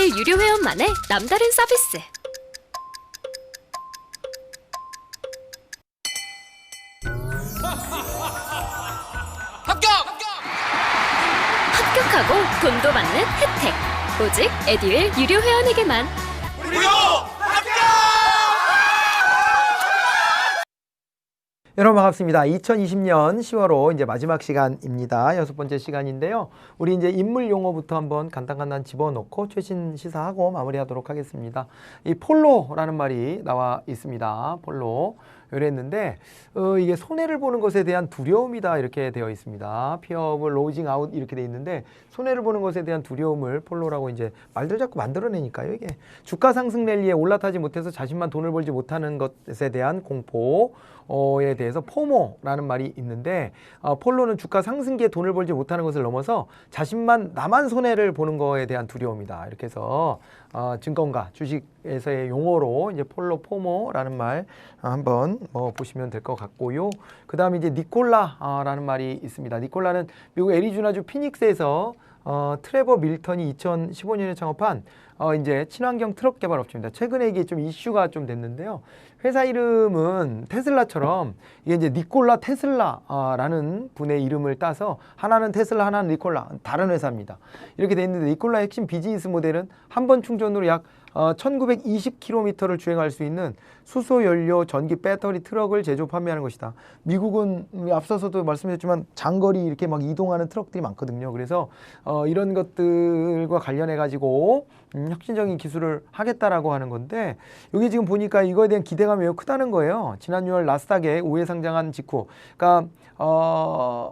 에듀윌 유료 회원만의 남다른 서비스. 합격하고 돈도 받는 혜택. 오직 에듀윌 유료 회원에게만. 무료 합격! 여러분 반갑습니다. 2020년 10월호 이제 마지막 시간입니다. 6번째 시간인데요. 우리 이제 인물 용어부터 한번 간단간단 집어넣고 최신 시사하고 마무리하도록 하겠습니다. 이 폴로라는 말이 나와 있습니다. 폴로. 이랬는데 이게 손해를 보는 것에 대한 두려움이다 이렇게 되어 있습니다. Fear of losing out 이렇게 되어 있는데 손해를 보는 것에 대한 두려움을 폴로라고 이제 말들 자꾸 만들어내니까요. 이게 주가 상승 랠리에 올라타지 못해서 자신만 돈을 벌지 못하는 것에 대한 공포에 대해서 포모라는 말이 있는데 폴로는 주가 상승기에 돈을 벌지 못하는 것을 넘어서 자신만 나만 손해를 보는 거에 대한 두려움이다. 이렇게 해서 증권가 주식에서의 용어로 이제 폴로 포모라는 말 한번 보시면 될 것 같고요. 그 다음에 이제 니콜라라는 말이 있습니다. 니콜라는 미국 애리조나주 피닉스에서 트레버 밀턴이 2015년에 창업한 이제 친환경 트럭 개발 업체입니다. 최근에 이게 좀 이슈가 좀 됐는데요. 회사 이름은 테슬라처럼 이게 이제 니콜라 테슬라라는 분의 이름을 따서 하나는 테슬라, 하나는 니콜라, 다른 회사입니다. 이렇게 돼 있는데 니콜라의 핵심 비즈니스 모델은 한 번 충전으로 약 1920km를 주행할 수 있는 수소 연료 전기 배터리 트럭을 제조 판매하는 것이다. 미국은 앞서서도 말씀드렸지만 장거리 이렇게 막 이동하는 트럭들이 많거든요. 그래서 이런 것들과 관련해 가지고 혁신적인 기술을 하겠다라고 하는 건데 여기 지금 보니까 이거에 대한 기대감이 매우 크다는 거예요. 지난 6월 나스닥에 우회 상장한 직후, 그러니까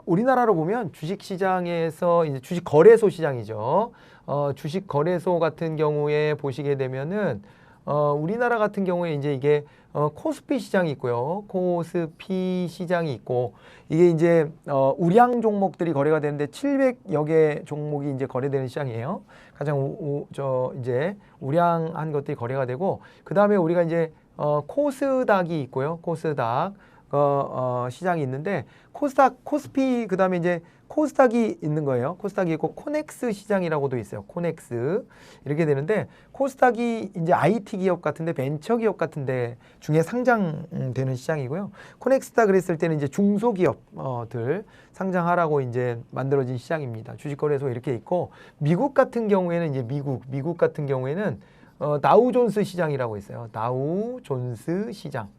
우리나라로 보면 주식시장에서 이제 주식 거래소 시장이죠. 주식 거래소 같은 경우에 보시게 되면은 우리나라 같은 경우에 이제 이게 코스피 시장이 있고요. 코스피 시장이 있고 이게 이제 우량 종목들이 거래가 되는데 700여 개 종목이 이제 거래되는 시장이에요. 가장 이제 우량한 것들이 거래가 되고 그다음에 우리가 이제 코스닥이 있고요. 코스닥 시장이 있는데 코스닥, 코스피 그다음에 이제 코스닥이 있는 거예요. 코스닥이 있고 코넥스 시장이라고도 있어요. 코넥스 이렇게 되는데 코스닥이 이제 IT 기업 같은데 벤처 기업 같은데 중에 상장되는 시장이고요. 코넥스다 그랬을 때는 이제 중소기업들 상장하라고 이제 만들어진 시장입니다. 주식거래소 이렇게 있고 미국 같은 경우에는 이제 미국 같은 경우에는 다우존스 시장이라고 있어요. 다우존스 시장.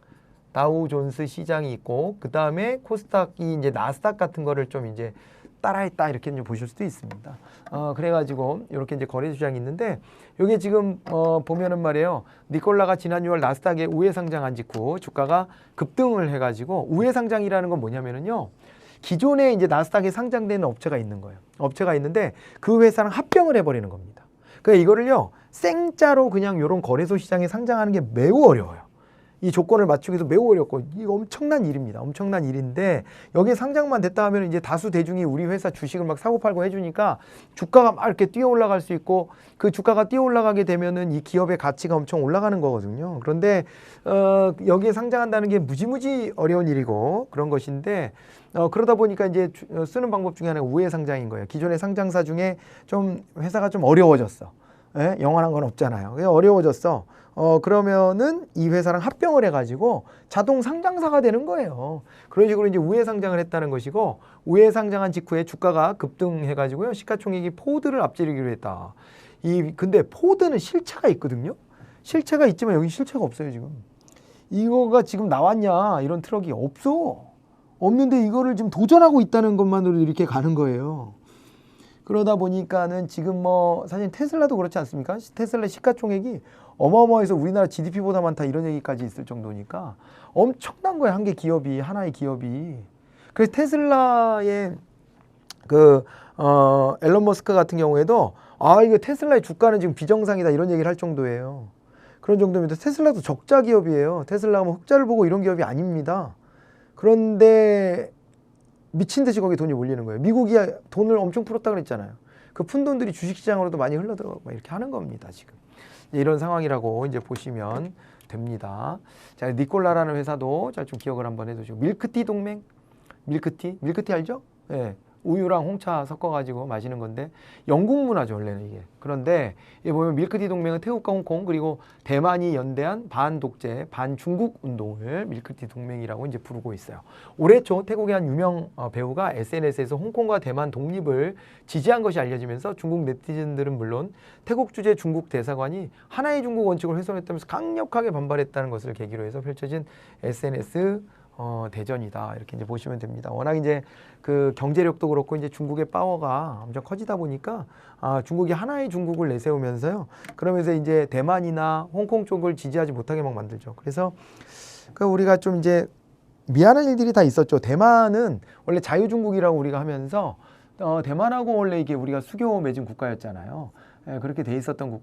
다우존스 시장이 있고 그 다음에 코스닥이 이제 나스닥 같은 거를 좀 이제 따라했다 이렇게 이제 보실 수도 있습니다. 그래가지고 이렇게 이제 거래 시장이 있는데 이게 지금 보면은 말이에요. 니콜라가 지난 6월 나스닥에 우회 상장한 직후 주가가 급등을 해가지고 우회 상장이라는 건 뭐냐면은요. 기존에 이제 나스닥에 상장되는 업체가 있는 거예요. 업체가 있는데 그 회사랑 합병을 해버리는 겁니다. 그러니까 이거를요 생짜로 그냥 이런 거래소 시장에 상장하는 게 매우 어려워요. 이 조건을 맞추기도 매우 어렵고 이거 엄청난 일입니다. 엄청난 일인데 여기에 상장만 됐다 하면 이제 다수 대중이 우리 회사 주식을 막 사고 팔고 해주니까 주가가 막 이렇게 뛰어 올라갈 수 있고 그 주가가 뛰어 올라가게 되면은 이 기업의 가치가 엄청 올라가는 거거든요. 그런데 여기에 상장한다는 게 무지무지 어려운 일이고 그런 것인데 그러다 보니까 이제 쓰는 방법 중에 하나가 우회 상장인 거예요. 기존의 상장사 중에 좀 회사가 좀 어려워졌어. 예? 영원한 건 없잖아요. 어려워졌어. 그러면은 이 회사랑 합병을 해가지고 자동 상장사가 되는 거예요. 그런 식으로 이제 우회 상장을 했다는 것이고 우회 상장한 직후에 주가가 급등해가지고요 시가총액이 포드를 앞지르기로 했다. 근데 포드는 실체가 있거든요. 실체가 있지만 여기 실체가 없어요 지금. 이거가 지금 나왔냐 이런 트럭이 없어. 없는데 이거를 지금 도전하고 있다는 것만으로도 이렇게 가는 거예요. 그러다 보니까는 지금 사실 테슬라도 그렇지 않습니까? 테슬라 시가총액이 어마어마해서 우리나라 GDP보다 많다 이런 얘기까지 있을 정도니까 엄청난 거예요. 한 개 기업이, 하나의 기업이. 그래서 테슬라의 앨런 머스크 같은 경우에도 이거 테슬라의 주가는 지금 비정상이다 이런 얘기를 할 정도예요. 그런 정도입니다. 테슬라도 적자 기업이에요. 테슬라가 뭐 흑자를 보고 이런 기업이 아닙니다. 그런데 미친 듯이 거기에 돈이 몰리는 거예요. 미국이 돈을 엄청 풀었다 그랬잖아요. 그 푼 돈들이 주식시장으로도 많이 흘러들어가고 이렇게 하는 겁니다. 지금 이런 상황이라고 이제 보시면 됩니다. 자, 니콜라라는 회사도 자, 좀 기억을 한번 해두시고 밀크티 동맹, 밀크티 알죠? 예, 우유랑 홍차 섞어가지고 마시는 건데 영국 문화죠 원래는 이게. 그런데 여기 보면 밀크티 동맹은 태국과 홍콩 그리고 대만이 연대한 반독재 반중국 운동을 밀크티 동맹이라고 이제 부르고 있어요. 올해 초 태국의 한 유명 배우가 SNS에서 홍콩과 대만 독립을 지지한 것이 알려지면서 중국 네티즌들은 물론 태국 주재 중국 대사관이 하나의 중국 원칙을 훼손했다면서 강력하게 반발했다는 것을 계기로 해서 펼쳐진 SNS 대전이다 이렇게 이제 보시면 됩니다. 워낙 이제 그 경제력도 그렇고 이제 중국의 파워가 엄청 커지다 보니까 중국이 하나의 중국을 내세우면서요. 그러면서 이제 대만이나 홍콩 쪽을 지지하지 못하게 막 만들죠. 그래서 그 우리가 좀 이제 미안한 일들이 다 있었죠. 대만은 원래 자유중국이라고 우리가 하면서 대만하고 원래 이게 우리가 수교 맺은 국가였잖아요. 예, 그렇게 돼 있었던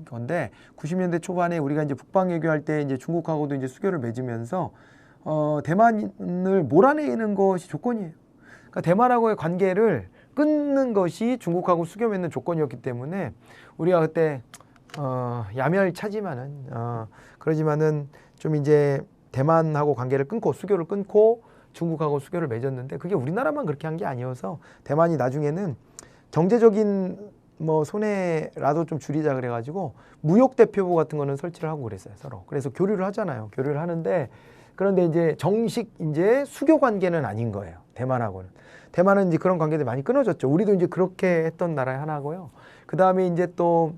건데 90년대 초반에 우리가 이제 북방 외교할 때 이제 중국하고도 이제 수교를 맺으면서 대만을 몰아내는 것이 조건이에요. 그러니까 대만하고의 관계를 끊는 것이 중국하고 수교 맺는 조건이었기 때문에 우리가 그때 야멸차지만은 그러지만은 좀 이제 대만하고 관계를 끊고 수교를 끊고 중국하고 수교를 맺었는데 그게 우리나라만 그렇게 한 게 아니어서 대만이 나중에는 경제적인 뭐 손해라도 좀 줄이자 그래가지고 무역 대표부 같은 거는 설치를 하고 그랬어요 서로. 그래서 교류를 하잖아요. 교류를 하는데 그런데 이제 정식 이제 수교 관계는 아닌 거예요. 대만하고는. 대만은 이제 그런 관계들이 많이 끊어졌죠. 우리도 이제 그렇게 했던 나라의 하나고요. 그 다음에 이제 또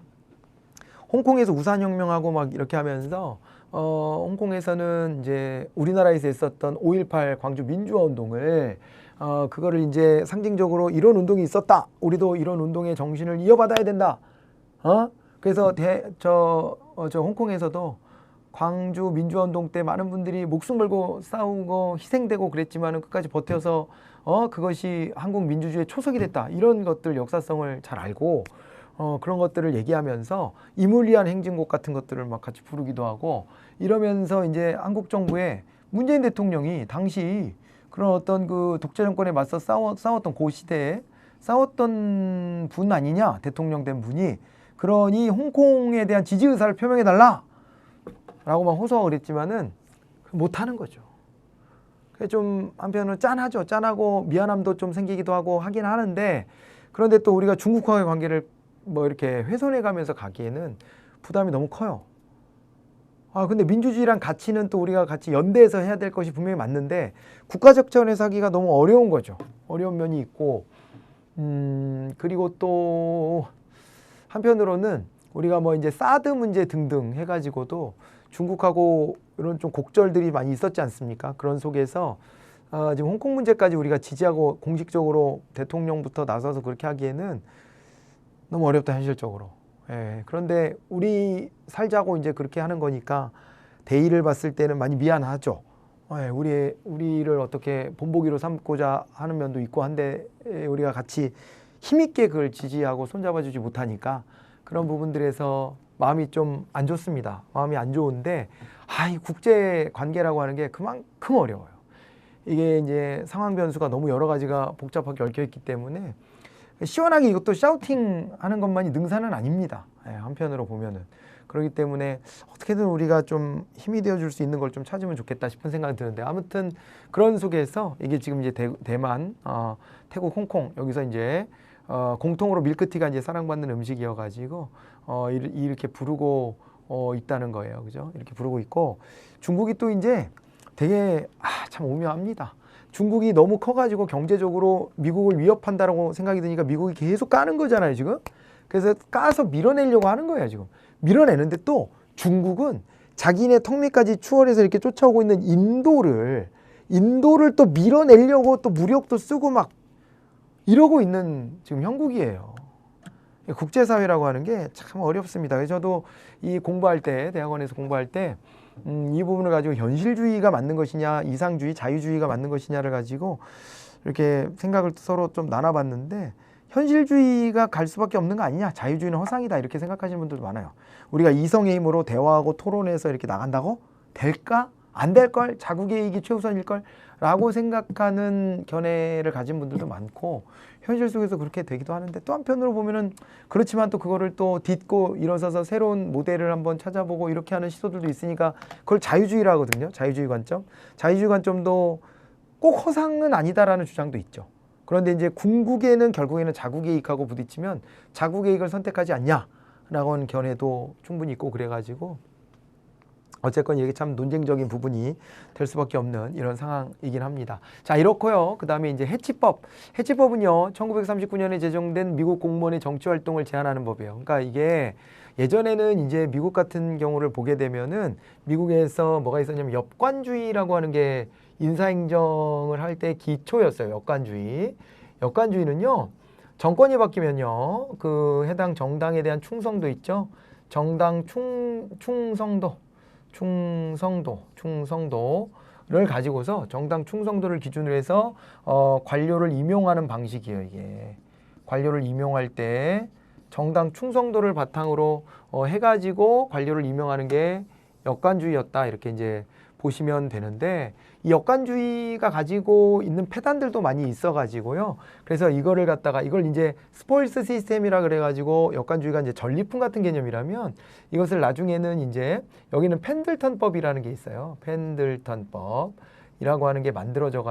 홍콩에서 우산혁명하고 막 이렇게 하면서 홍콩에서는 이제 우리나라에서 있었던 5.18 광주 민주화 운동을 그거를 이제 상징적으로 이런 운동이 있었다. 우리도 이런 운동의 정신을 이어받아야 된다. 그래서 저 홍콩에서도 광주 민주화 운동 때 많은 분들이 목숨 걸고 싸우고 희생되고 그랬지만은 끝까지 버텨서 그것이 한국 민주주의의 초석이 됐다. 이런 것들 역사성을 잘 알고 그런 것들을 얘기하면서 이물리한 행진곡 같은 것들을 막 같이 부르기도 하고 이러면서 이제 한국 정부의 문재인 대통령이 당시 그런 어떤 그 독재 정권에 맞서 싸웠던 그 시대에 싸웠던 분 아니냐 대통령 된 분이 그러니 홍콩에 대한 지지 의사를 표명해 달라 라고 막 호소하고 그랬지만은 못하는 거죠. 그게 좀 한편으로 짠하죠. 짠하고 미안함도 좀 생기기도 하고 하긴 하는데 그런데 또 우리가 중국과의 관계를 뭐 이렇게 훼손해 가면서 가기에는 부담이 너무 커요. 근데 민주주의란 가치는 또 우리가 같이 연대해서 해야 될 것이 분명히 맞는데 국가적 차원에서 하기가 너무 어려운 거죠. 어려운 면이 있고 그리고 또 한편으로는 우리가 뭐 이제 사드 문제 등등 해가지고도 중국하고 이런 좀 곡절들이 많이 있었지 않습니까? 그런 속에서 지금 홍콩 문제까지 우리가 지지하고 공식적으로 대통령부터 나서서 그렇게 하기에는 너무 어렵다 현실적으로. 예, 그런데 우리 살자고 이제 그렇게 하는 거니까 대의를 봤을 때는 많이 미안하죠. 예, 우리를 어떻게 본보기로 삼고자 하는 면도 있고 한데 우리가 같이 힘있게 그걸 지지하고 손잡아주지 못하니까 그런 부분들에서 마음이 좀 안 좋습니다. 마음이 안 좋은데 이 국제 관계라고 하는 게 그만큼 어려워요. 이게 이제 상황 변수가 너무 여러 가지가 복잡하게 얽혀 있기 때문에 시원하게 이것도 샤우팅 하는 것만이 능사는 아닙니다. 한편으로 보면은. 그렇기 때문에 어떻게든 우리가 좀 힘이 되어줄 수 있는 걸 좀 찾으면 좋겠다 싶은 생각이 드는데 아무튼 그런 속에서 이게 지금 이제 대만, 태국, 홍콩 여기서 이제 공통으로 밀크티가 이제 사랑받는 음식이어가지고 이렇게 부르고 있다는 거예요. 그죠? 이렇게 부르고 있고 중국이 또 이제 되게 참 오묘합니다. 중국이 너무 커가지고 경제적으로 미국을 위협한다라고 생각이 드니까 미국이 계속 까는 거잖아요, 지금. 그래서 까서 밀어내려고 하는 거예요, 지금. 밀어내는데 또 중국은 자기네 턱 밑까지 추월해서 이렇게 쫓아오고 있는 인도를 또 밀어내려고 또 무력도 쓰고 막 이러고 있는 지금 형국이에요. 국제사회라고 하는 게 참 어렵습니다. 그래서 저도 이 공부할 때, 대학원에서 공부할 때 이 부분을 가지고 현실주의가 맞는 것이냐 이상주의, 자유주의가 맞는 것이냐를 가지고 이렇게 생각을 서로 좀 나눠봤는데 현실주의가 갈 수밖에 없는 거 아니냐, 자유주의는 허상이다 이렇게 생각하시는 분들도 많아요. 우리가 이성의 힘으로 대화하고 토론해서 이렇게 나간다고? 될까? 안 될걸? 자국의 이익이 최우선일걸? 라고 생각하는 견해를 가진 분들도 많고 현실 속에서 그렇게 되기도 하는데 또 한편으로 보면은 그렇지만 또 그거를 또 딛고 일어서서 새로운 모델을 한번 찾아보고 이렇게 하는 시도들도 있으니까 그걸 자유주의라 하거든요. 자유주의 관점. 자유주의 관점도 꼭 허상은 아니다라는 주장도 있죠. 그런데 이제 궁극에는 결국에는 자국의 이익하고 부딪히면 자국의 이익을 선택하지 않냐라고 하는 견해도 충분히 있고 그래가지고 어쨌건 이게 참 논쟁적인 부분이 될 수밖에 없는 이런 상황이긴 합니다. 자, 이렇고요. 그 다음에 이제 해치법. 해치법은요, 1939년에 제정된 미국 공무원의 정치 활동을 제한하는 법이에요. 그러니까 이게 예전에는 이제 미국 같은 경우를 보게 되면은 미국에서 뭐가 있었냐면 엽관주의라고 하는 게 인사행정을 할 때 기초였어요. 엽관주의. 엽관주의는요, 정권이 바뀌면요, 그 해당 정당에 대한 충성도 있죠. 정당 충성도를 가지고서 정당 충성도를 기준으로 해서 관료를 임용하는 방식이에요. 이게 관료를 임용할 때 정당 충성도를 바탕으로 해가지고 관료를 임용하는 게 역관주의였다 이렇게 이제 보시면 되는데 이 역관주의가 가지고 있는 폐단들도 많이 있어가지고요. 그래서 이거를 갖다가 이걸 이제 스포일스 시스템이라 그래가지고 역관주의가 이제 전리품 같은 개념이라면 이것을 나중에는 이제 여기는 펜들턴법이라는 게 있어요. 펜들턴법이라고 하는 게 만들어져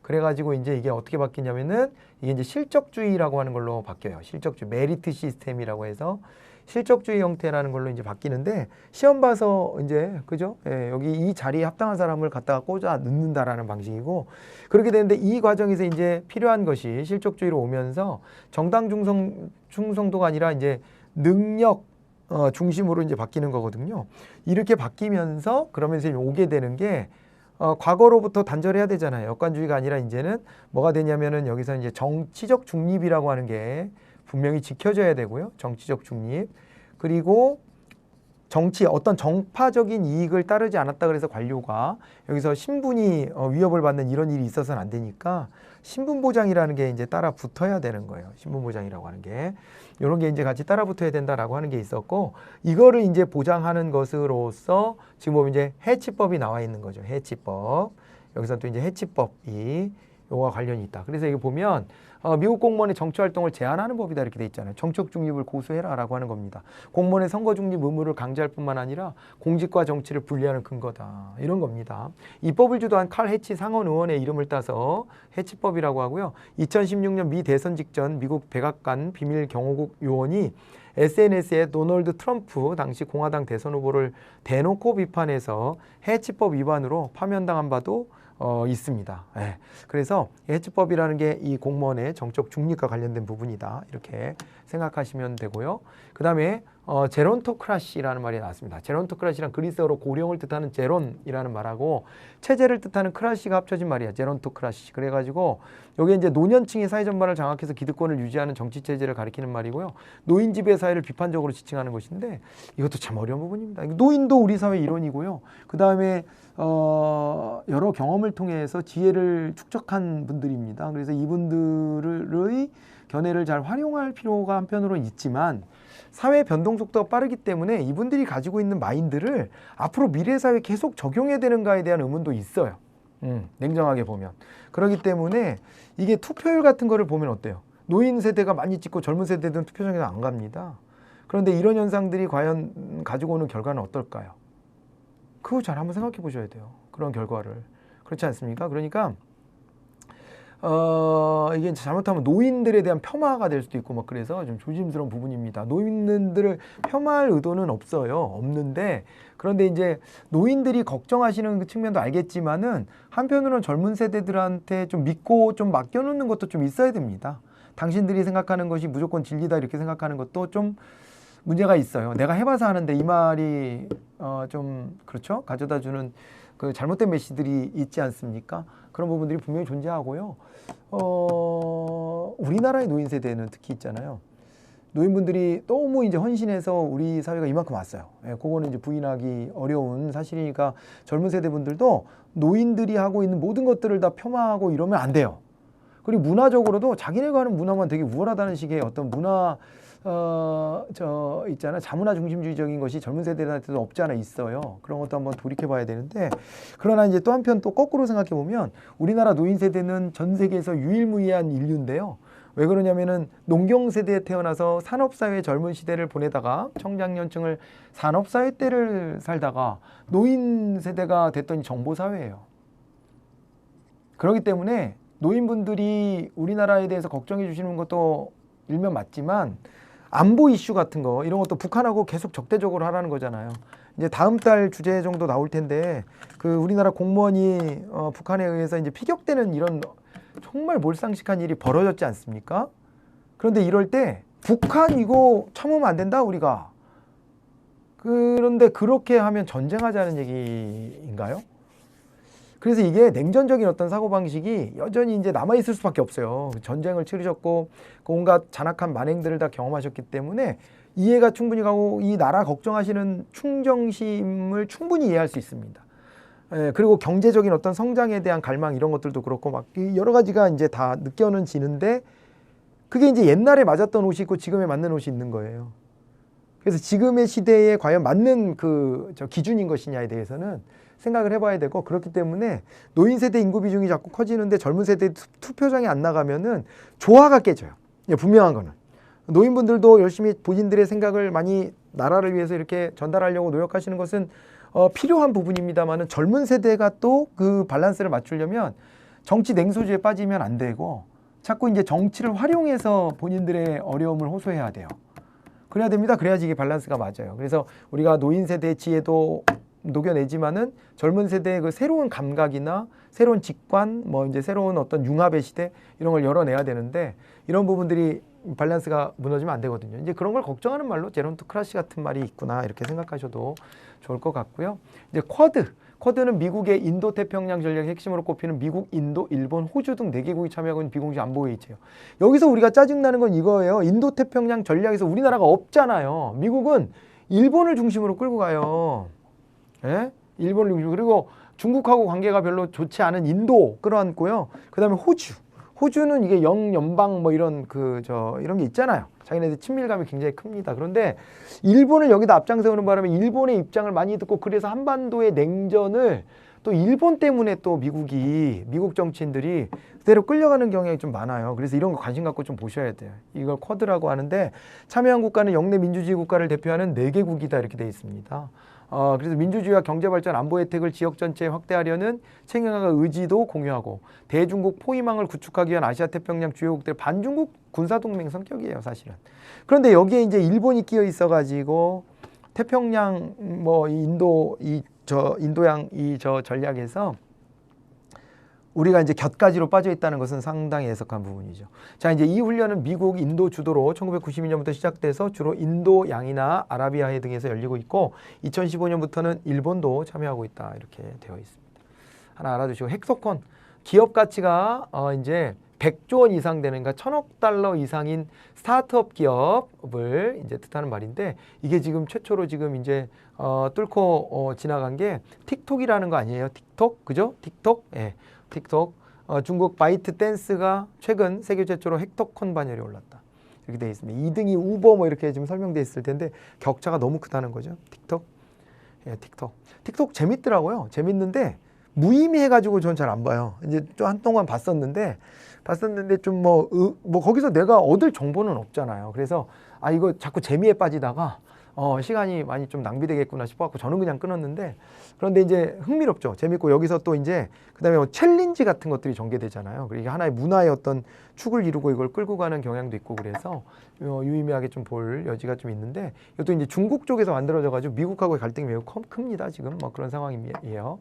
그래가지고 이제 이게 어떻게 바뀌냐면은 이게 이제 실적주의라고 하는 걸로 바뀌어요. 실적주의, 메리트 시스템이라고 해서 실적주의 형태라는 걸로 이제 바뀌는데 시험 봐서 이제 그죠? 예, 여기 이 자리에 합당한 사람을 갖다가 꽂아 넣는다라는 방식이고 그렇게 되는데 이 과정에서 이제 필요한 것이 실적주의로 오면서 정당 충성도가 아니라 이제 능력 중심으로 이제 바뀌는 거거든요. 이렇게 바뀌면서 그러면서 오게 되는 게 과거로부터 단절해야 되잖아요. 역관주의가 아니라 이제는 뭐가 되냐면은 여기서 이제 정치적 중립이라고 하는 게 분명히 지켜져야 되고요. 정치적 중립. 그리고 정치 어떤 정파적인 이익을 따르지 않았다 그래서 관료가 여기서 신분이 위협을 받는 이런 일이 있어서는 안 되니까 신분보장이라는 게 이제 따라 붙어야 되는 거예요. 신분보장이라고 하는 게. 이런 게 이제 같이 따라 붙어야 된다라고 하는 게 있었고 이거를 이제 보장하는 것으로서 지금 보면 이제 해치법이 나와 있는 거죠. 해치법. 여기서 또 이제 해치법이 요거와 관련이 있다. 그래서 이게 보면 미국 공무원의 정치 활동을 제한하는 법이다 이렇게 돼 있잖아요. 정치적 중립을 고수해라라고 하는 겁니다. 공무원의 선거 중립 의무를 강제할 뿐만 아니라 공직과 정치를 분리하는 근거다. 이런 겁니다. 이 법을 주도한 칼 해치 상원 의원의 이름을 따서 해치법이라고 하고요. 2016년 미 대선 직전 미국 백악관 비밀 경호국 요원이 SNS에 도널드 트럼프 당시 공화당 대선 후보를 대놓고 비판해서 해치법 위반으로 파면당한 바도 있습니다. 예. 그래서 해치법이라는 게 이 공무원의 정적 중립과 관련된 부분이다. 이렇게 생각하시면 되고요. 그 다음에 제론토크라시라는 말이 나왔습니다. 제론토크라시란 그리스어로 고령을 뜻하는 제론이라는 말하고 체제를 뜻하는 크라시가 합쳐진 말이야. 제론토크라시. 그래가지고 여기 이제 노년층의 사회 전반을 장악해서 기득권을 유지하는 정치 체제를 가리키는 말이고요. 노인 지배 사회를 비판적으로 지칭하는 것인데 이것도 참 어려운 부분입니다. 노인도 우리 사회 일원이고요. 그 다음에 여러 경험을 통해서 지혜를 축적한 분들입니다. 그래서 이분들의 견해를 잘 활용할 필요가 한편으로는 있지만 사회 변동 속도가 빠르기 때문에 이분들이 가지고 있는 마인드를 앞으로 미래 사회에 계속 적용해야 되는가에 대한 의문도 있어요. 냉정하게 보면. 그렇기 때문에 이게 투표율 같은 거를 보면 어때요? 노인 세대가 많이 찍고 젊은 세대들은 투표장에서 안 갑니다. 그런데 이런 현상들이 과연 가지고 오는 결과는 어떨까요? 그거 잘 한번 생각해 보셔야 돼요. 그런 결과를. 그렇지 않습니까? 그러니까 이게 잘못하면 노인들에 대한 폄하가 될 수도 있고 막 그래서 좀 조심스러운 부분입니다. 노인들을 폄하할 의도는 없어요. 없는데 그런데 이제 노인들이 걱정하시는 그 측면도 알겠지만은 한편으로는 젊은 세대들한테 좀 믿고 좀 맡겨놓는 것도 좀 있어야 됩니다. 당신들이 생각하는 것이 무조건 진리다 이렇게 생각하는 것도 좀 문제가 있어요. 내가 해봐서 하는데 이 말이 좀 그렇죠? 가져다주는 그 잘못된 메시지들이 있지 않습니까? 그런 부분들이 분명히 존재하고요. 우리나라의 노인 세대는 특히 있잖아요. 노인분들이 너무 이제 헌신해서 우리 사회가 이만큼 왔어요. 예, 그거는 이제 부인하기 어려운 사실이니까 젊은 세대분들도 노인들이 하고 있는 모든 것들을 다 폄하하고 이러면 안 돼요. 그리고 문화적으로도 자기네가 하는 문화만 되게 우월하다는 식의 어떤 문화 있잖아. 자문화 중심주의적인 것이 젊은 세대들한테도 없지 않아 있어요. 그런 것도 한번 돌이켜 봐야 되는데, 그러나 이제 또 한편 또 거꾸로 생각해 보면 우리나라 노인 세대는 전 세계에서 유일무이한 인류인데요. 왜 그러냐면은 농경 세대에 태어나서 산업사회 젊은 시대를 보내다가 청장년층을 산업사회 때를 살다가 노인 세대가 됐더니 정보사회예요. 그렇기 때문에 노인분들이 우리나라에 대해서 걱정해 주시는 것도 일면 맞지만 안보 이슈 같은 거 이런 것도 북한하고 계속 적대적으로 하라는 거잖아요. 이제 다음 달 주제 정도 나올 텐데 그 우리나라 공무원이 북한에 의해서 이제 피격되는 이런 정말 몰상식한 일이 벌어졌지 않습니까? 그런데 이럴 때 북한 이거 참으면 안 된다 우리가. 그런데 그렇게 하면 전쟁하자는 얘기인가요? 그래서 이게 냉전적인 어떤 사고방식이 여전히 이제 남아있을 수밖에 없어요. 전쟁을 치르셨고 온갖 잔악한 만행들을 다 경험하셨기 때문에 이해가 충분히 가고 이 나라 걱정하시는 충정심을 충분히 이해할 수 있습니다. 그리고 경제적인 어떤 성장에 대한 갈망 이런 것들도 그렇고 막 여러 가지가 이제 다 느껴지는데 그게 이제 옛날에 맞았던 옷이 있고 지금에 맞는 옷이 있는 거예요. 그래서 지금의 시대에 과연 맞는 기준인 것이냐에 대해서는 생각을 해봐야 되고 그렇기 때문에 노인 세대 인구 비중이 자꾸 커지는데 젊은 세대 투표장에 안 나가면은 조화가 깨져요. 분명한 거는 노인분들도 열심히 본인들의 생각을 많이 나라를 위해서 이렇게 전달하려고 노력하시는 것은 필요한 부분입니다만은 젊은 세대가 또 그 밸런스를 맞추려면 정치 냉소주의에 빠지면 안 되고 자꾸 이제 정치를 활용해서 본인들의 어려움을 호소해야 돼요. 그래야 됩니다. 그래야지 이게 밸런스가 맞아요. 그래서 우리가 노인 세대의 지혜도 녹여내지만은 젊은 세대의 그 새로운 감각이나 새로운 직관, 뭐 이제 새로운 어떤 융합의 시대 이런 걸 열어내야 되는데 이런 부분들이 밸런스가 무너지면 안 되거든요. 이제 그런 걸 걱정하는 말로 제론토크라시 같은 말이 있구나 이렇게 생각하셔도 좋을 것 같고요. 이제 쿼드는 미국의 인도 태평양 전략의 핵심으로 꼽히는 미국, 인도, 일본, 호주 등 4개국이 참여하고 있는 비공식 안보회의체예요. 여기서 우리가 짜증나는 건 이거예요. 인도 태평양 전략에서 우리나라가 없잖아요. 미국은 일본을 중심으로 끌고 가요. 예? 일본을 중심으로. 그리고 중국하고 관계가 별로 좋지 않은 인도 끌어안고요. 그 다음에 호주는 이게 영연방 뭐 이런 이런 게 있잖아요. 자기네들 친밀감이 굉장히 큽니다. 그런데 일본을 여기다 앞장세우는 바람에 일본의 입장을 많이 듣고 그래서 한반도의 냉전을 또 일본 때문에 또 미국 정치인들이 그대로 끌려가는 경향이 좀 많아요. 그래서 이런 거 관심 갖고 좀 보셔야 돼요. 이걸 쿼드라고 하는데 참여한 국가는 영내 민주주의 국가를 대표하는 4개국이다 이렇게 돼 있습니다. 그래서 민주주의와 경제발전, 안보 혜택을 지역 전체에 확대하려는 책임감과 의지도 공유하고 대중국 포위망을 구축하기 위한 아시아 태평양 주요국들 반중국 군사동맹 성격이에요, 사실은. 그런데 여기에 이제 일본이 끼어 있어가지고 태평양 뭐 인도양 전략에서 우리가 이제 곁가지로 빠져 있다는 것은 상당히 애석한 부분이죠. 자, 이제 이 훈련은 미국, 인도 주도로 1992년부터 시작돼서 주로 인도양이나 아라비아해 등에서 열리고 있고 2015년부터는 일본도 참여하고 있다 이렇게 되어 있습니다. 하나 알아두시고 헥소콘 기업 가치가 이제 100조 원 이상 되는 그러니까 1,000억 달러 이상인 스타트업 기업을 이제 뜻하는 말인데 이게 지금 최초로 지금 이제 뚫고 지나간 게 틱톡이라는 거 아니에요? 틱톡 그죠? 틱톡 예. 틱톡 중국 바이트 댄스가 최근 세계 최초로 헥토콘 반열에 올랐다 이렇게 되어 있습니다. 2등이 우버 뭐 이렇게 지금 설명되어 있을 텐데 격차가 너무 크다는 거죠. 틱톡 예, 틱톡 재밌더라고요. 재밌는데 무의미해가지고 전 잘 안 봐요. 이제 좀 한동안 봤었는데 좀 뭐 거기서 내가 얻을 정보는 없잖아요. 그래서 이거 자꾸 재미에 빠지다가 시간이 많이 좀 낭비되겠구나 싶어갖고 저는 그냥 끊었는데 그런데 이제 흥미롭죠. 재밌고 여기서 또 이제 그다음에 뭐 챌린지 같은 것들이 전개되잖아요. 그리고 이게 하나의 문화의 어떤 축을 이루고 이걸 끌고 가는 경향도 있고 그래서 유의미하게 좀 볼 여지가 좀 있는데 이것도 이제 중국 쪽에서 만들어져가지고 미국하고의 갈등이 매우 큽니다. 지금 뭐 그런 상황이에요.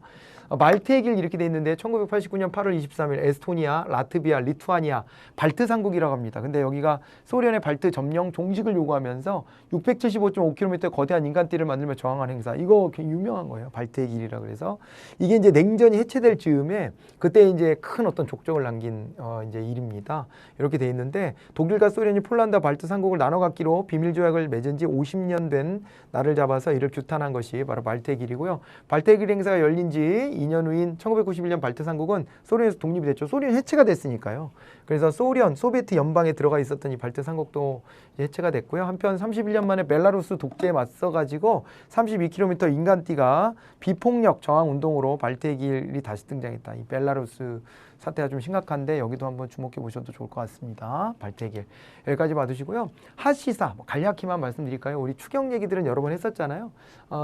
말트의 길 이렇게 돼 있는데 1989년 8월 23일 에스토니아, 라트비아, 리투아니아 발트 삼국이라고 합니다. 근데 여기가 소련의 발트 점령 종식을 요구하면서 675.5km 거대한 인간띠를 만들며 저항한 행사. 이거 굉장히 유명한 거예요. 발트의 길이라 그래서 이게 이제 냉전이 해체될 즈음에 그때 이제 큰 어떤 족적을 남긴 이제 일입니다. 이렇게 돼 있는데 독일과 소련이 폴란드와 발트 삼국을 나눠 갖기로 비밀 조약을 맺은 지 50년 된 날을 잡아서 이를 규탄한 것이 바로 발트의 길이고요. 발트의 길 행사가 열린 지 2년 후인 1991년 발트 삼국은 소련에서 독립이 됐죠. 소련이 해체가 됐으니까요. 그래서 소비에트 연방에 들어가 있었던 이 발트 삼국도 해체가 됐고요. 한편 31년 만에 벨라루스 독재에 맞서가지고 32km 인간띠가 비폭력 저항 운동으로 발트의 길이 다시 등장했다. 이 벨라루스 사태가 좀 심각한데 여기도 한번 주목해 보셔도 좋을 것 같습니다. 발대길 여기까지 봐두시고요. 핫시사 간략히만 말씀드릴까요? 우리 추경 얘기들은 여러 번 했었잖아요.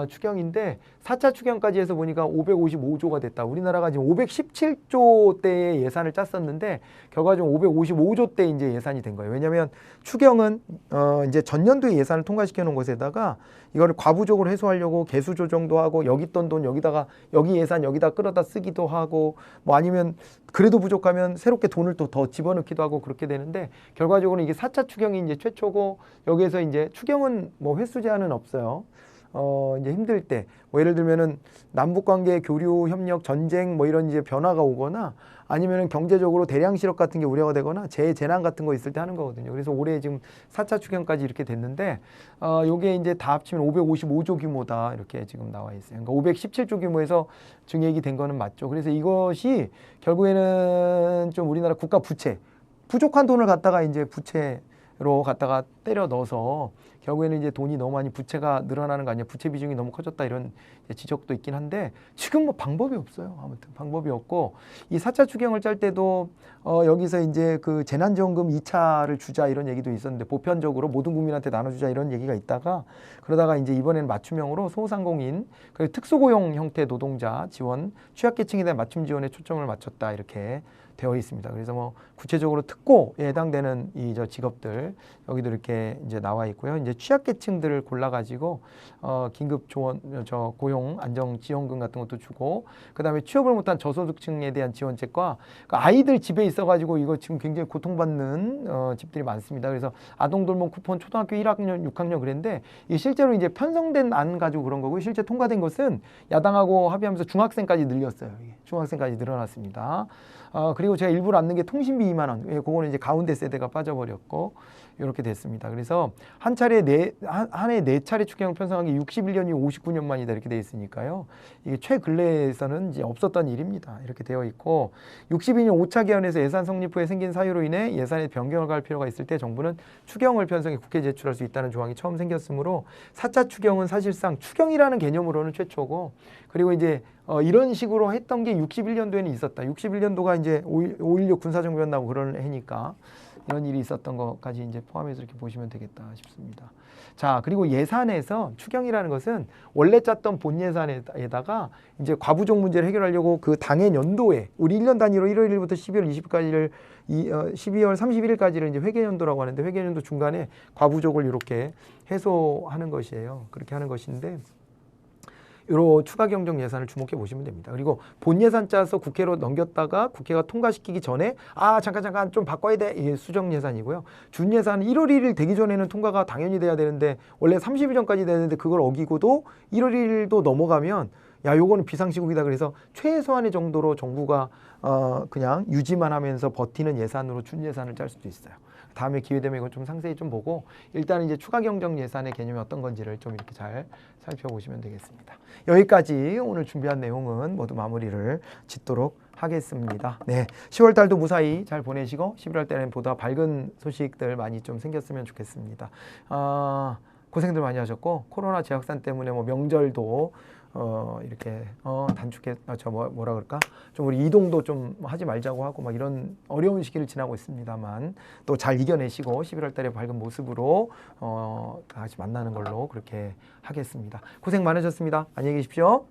추경인데 4차 추경까지 해서 보니까 555조가 됐다. 우리나라가 지금 517조 대의 예산을 짰었는데 결과적으로 555조 대 이제 예산이 된 거예요. 왜냐하면 추경은 이제 전년도에 예산을 통과시켜 놓은 것에다가 이거를 과부족으로 해소하려고 개수 조정도 하고 여기 있던 돈 여기다가 여기 예산 여기다 끌어다 쓰기도 하고 뭐 아니면 그래도 부족하면 새롭게 돈을 또 더 집어넣기도 하고 그렇게 되는데 결과적으로 이게 4차 추경이 이제 최초고 여기에서 이제 추경은 뭐 횟수 제한은 없어요. 이제 힘들 때, 뭐 예를 들면은 남북관계, 교류, 협력, 전쟁 뭐 이런 이제 변화가 오거나 아니면은 경제적으로 대량 실업 같은 게 우려가 되거나 재난 같은 거 있을 때 하는 거거든요. 그래서 올해 지금 4차 추경까지 이렇게 됐는데, 요게 이제 다 합치면 555조 규모다 이렇게 지금 나와 있어요. 그러니까 517조 규모에서 증액이 된 거는 맞죠. 그래서 이것이 결국에는 좀 우리나라 국가 부채, 부족한 돈을 갖다가 이제 부채로 갖다가 때려 넣어서 결국에는 이제 돈이 너무 많이 부채가 늘어나는 거 아니야. 부채 비중이 너무 커졌다 이런 지적도 있긴 한데 지금 뭐 방법이 없어요. 아무튼 방법이 없고 이 4차 추경을 짤 때도 여기서 이제 그 재난지원금 2차를 주자 이런 얘기도 있었는데 보편적으로 모든 국민한테 나눠주자 이런 얘기가 있다가 그러다가 이제 이번에는 맞춤형으로 소상공인 그리고 특수고용 형태 노동자 지원 취약계층에 대한 맞춤 지원에 초점을 맞췄다 이렇게 되어 있습니다. 그래서 뭐 구체적으로 특고에 해당되는 이 저 직업들 여기도 이렇게 이제 나와 있고요. 이제 취약계층들을 골라가지고 긴급 조원 고용 안정 지원금 같은 것도 주고 그다음에 취업을 못한 저소득층에 대한 지원책과 그러니까 아이들 집에 있어가지고 이거 지금 굉장히 고통받는 집들이 많습니다. 그래서 아동 돌봄 쿠폰 초등학교 1학년, 6학년 그랬는데 이게 실제로 이제 편성된 안 가지고 그런 거고 실제 통과된 것은 야당하고 합의하면서 중학생까지 늘렸어요. 이게 중학생까지 늘어났습니다. 그리고 제가 일부러 안 넣은 게 통신비 2만 원. 그거는 이제 가운데 세대가 빠져버렸고 이렇게 됐습니다. 그래서 한 차례 한 해 4차례 추경을 편성한 게 61년이 59년 만이다 이렇게 돼 있으니까요. 이게 최근래에서는 이제 없었던 일입니다. 이렇게 되어 있고 62년 5차 개헌에서 예산 성립 후에 생긴 사유로 인해 예산에 변경을 갈 필요가 있을 때 정부는 추경을 편성해 국회에 제출할 수 있다는 조항이 처음 생겼으므로 4차 추경은 사실상 추경이라는 개념으로는 최초고 그리고 이제 이런 식으로 했던 게 61년도에는 있었다. 61년도가 이제 5.16 군사정변 나고 그런 해니까 이런 일이 있었던 것까지 이제 포함해서 이렇게 보시면 되겠다 싶습니다. 자, 그리고 예산에서 추경이라는 것은 원래 짰던 본 예산에다가 이제 과부족 문제를 해결하려고 그 당해 연도에 우리 1년 단위로 1월 1일부터 12월 20일까지를 12월 31일까지를 이제 회계연도라고 하는데 회계연도 중간에 과부족을 이렇게 해소하는 것이에요. 그렇게 하는 것인데 이런 추가 경정 예산을 주목해 보시면 됩니다. 그리고 본 예산 짜서 국회로 넘겼다가 국회가 통과시키기 전에 잠깐 좀 바꿔야 돼. 이게 수정 예산이고요. 준 예산은 1월 1일 되기 전에는 통과가 당연히 돼야 되는데 원래 30일 전까지 되는데 그걸 어기고도 1월 1일도 넘어가면 야 요거는 비상시국이다. 그래서 최소한의 정도로 정부가 그냥 유지만 하면서 버티는 예산으로 준 예산을 짤 수도 있어요. 다음에 기회 되면 이건 좀 상세히 좀 보고 일단 이제 추가 경정 예산의 개념이 어떤 건지를 좀 이렇게 잘 살펴보시면 되겠습니다. 여기까지 오늘 준비한 내용은 모두 마무리를 짓도록 하겠습니다. 네, 10월 달도 무사히 잘 보내시고 11월 달에는 보다 밝은 소식들 많이 좀 생겼으면 좋겠습니다. 고생들 많이 하셨고 코로나 재확산 때문에 뭐 명절도 이렇게 단축해 뭐라 그럴까 좀 우리 이동도 좀 하지 말자고 하고 막 이런 어려운 시기를 지나고 있습니다만 또 잘 이겨내시고 11월 달에 밝은 모습으로 다 같이 만나는 걸로 그렇게 하겠습니다. 고생 많으셨습니다. 안녕히 계십시오.